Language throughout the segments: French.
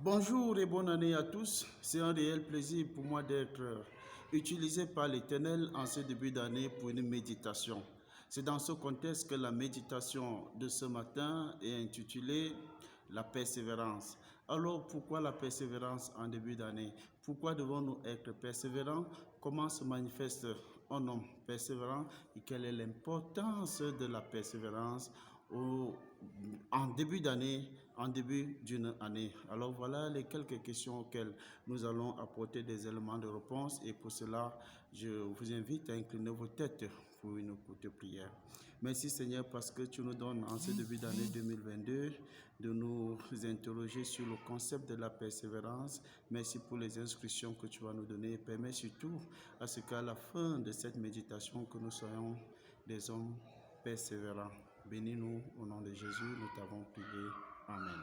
Bonjour et bonne année à tous. C'est un réel plaisir pour moi d'être utilisé par l'Éternel en ce début d'année pour une méditation. C'est dans ce contexte que la méditation de ce matin est intitulée La persévérance. Alors pourquoi la persévérance en début d'année? Pourquoi devons-nous être persévérants? Comment se manifeste un homme persévérant et quelle est l'importance de la persévérance en début d'année, en début d'une année? Alors voilà les quelques questions auxquelles nous allons apporter des éléments de réponse, et pour cela, je vous invite à incliner vos têtes pour une courte prière. Merci Seigneur parce que tu nous donnes en ce début d'année 2022 de nous interroger sur le concept de la persévérance. Merci pour les instructions que tu vas nous donner. Permets surtout à ce qu'à la fin de cette méditation que nous soyons des hommes persévérants. Bénis-nous au nom de Jésus, nous t'avons prié. Amen.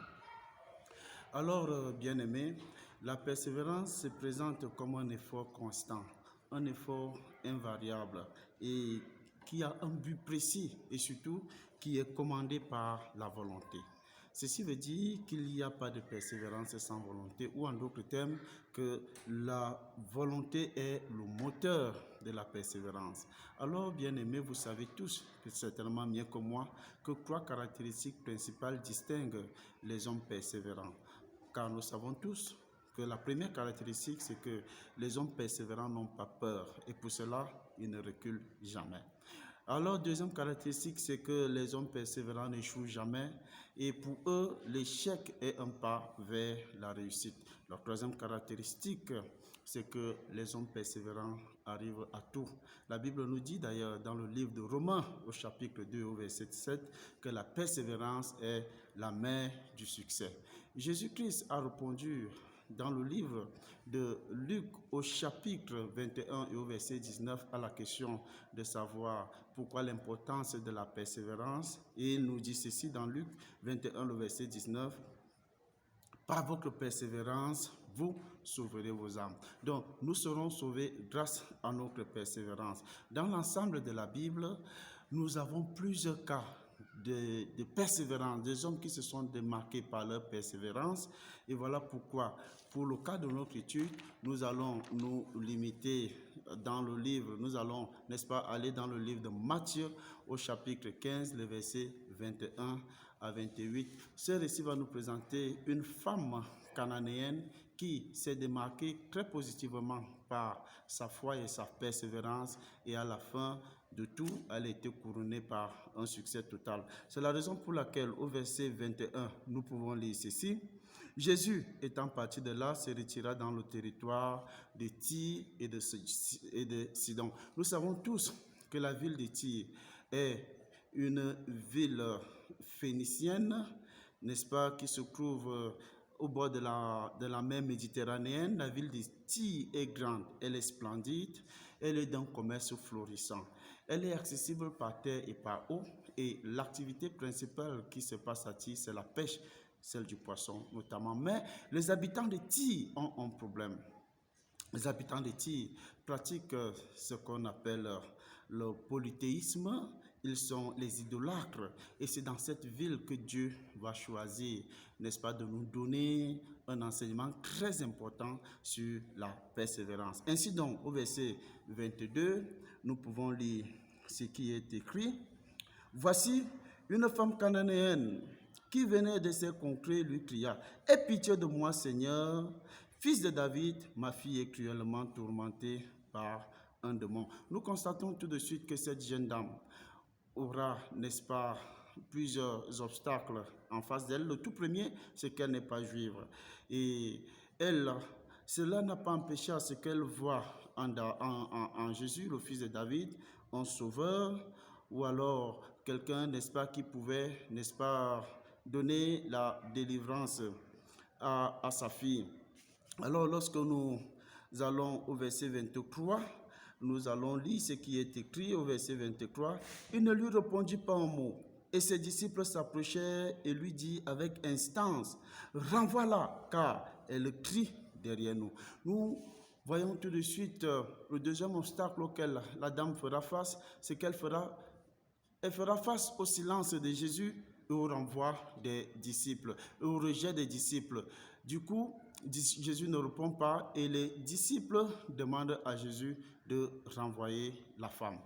Alors, bien-aimés, la persévérance se présente comme un effort constant, un effort invariable et qui a un but précis et surtout qui est commandé par la volonté. Ceci veut dire qu'il n'y a pas de persévérance sans volonté, ou en d'autres termes, que la volonté est le moteur de la persévérance. Alors, bien aimés, vous savez tous, certainement mieux que moi, que 3 caractéristiques principales distinguent les hommes persévérants. Car nous savons tous que la première caractéristique, c'est que les hommes persévérants n'ont pas peur, et pour cela, ils ne reculent jamais. Alors, deuxième caractéristique, c'est que les hommes persévérants n'échouent jamais, et pour eux, l'échec est un pas vers la réussite. La troisième caractéristique, c'est que les hommes persévérants arrivent à tout. La Bible nous dit d'ailleurs dans le livre de Romains, au chapitre 2, au verset 7, que la persévérance est la mère du succès. Jésus-Christ a répondu dans le livre de Luc au chapitre 21 et au verset 19 à la question de savoir pourquoi l'importance de la persévérance. Et il nous dit ceci dans Luc 21, le verset 19. Par votre persévérance, vous sauverez vos âmes. Donc, nous serons sauvés grâce à notre persévérance. Dans l'ensemble de la Bible, nous avons plusieurs cas de persévérance, des hommes qui se sont démarqués par leur persévérance. Et voilà pourquoi, pour le cas de notre étude, nous allons nous limiter dans le livre, nous allons, n'est-ce pas, aller dans le livre de Matthieu au chapitre 15, le verset 21 à 28. Ce récit va nous présenter une femme cananéenne qui s'est démarquée très positivement par sa foi et sa persévérance, et à la fin de tout, elle a été couronnée par un succès total. C'est la raison pour laquelle au verset 21, nous pouvons lire ceci. Jésus, étant parti de là, se retira dans le territoire de Tyr et de Sidon. Nous savons tous que la ville de Tyr est une ville phénicienne, n'est-ce pas, qui se trouve au bord de la mer Méditerranéenne. La ville de Tyr est grande, elle est splendide, elle est d'un commerce florissant. Elle est accessible par terre et par eau, et l'activité principale qui se passe à Tyr, c'est la pêche, celle du poisson notamment. Mais les habitants de Tyr ont un problème. Les habitants de Tyr pratiquent ce qu'on appelle le polythéisme. Ils sont les idolâtres, et c'est dans cette ville que Dieu va choisir, n'est-ce pas, de nous donner un enseignement très important sur la persévérance. Ainsi donc, au verset 22, nous pouvons lire ce qui est écrit. Voici une femme cananéenne qui venait de ces contrées lui cria: « Aie pitié de moi, Seigneur, fils de David, ma fille est cruellement tourmentée par un démon. » Nous constatons tout de suite que cette jeune dame aura, n'est-ce pas, plusieurs obstacles en face d'elle. Le tout premier, c'est qu'elle n'est pas juive. Et elle, cela n'a pas empêché à ce qu'elle voit en Jésus, le fils de David, un sauveur, ou alors quelqu'un, n'est-ce pas, qui pouvait, n'est-ce pas, donner la délivrance à sa fille. Alors, lorsque nous allons au verset 23, nous allons lire ce qui est écrit au verset 23. Il ne lui répondit pas un mot. Et ses disciples s'approchèrent et lui dirent avec instance: « Renvoie-la, car elle crie derrière nous. » Nous voyons tout de suite le deuxième obstacle auquel la dame fera face, c'est qu'elle fera face au silence de Jésus au renvoi des disciples, au rejet des disciples. Du coup, Jésus ne répond pas et les disciples demandent à Jésus de renvoyer la femme.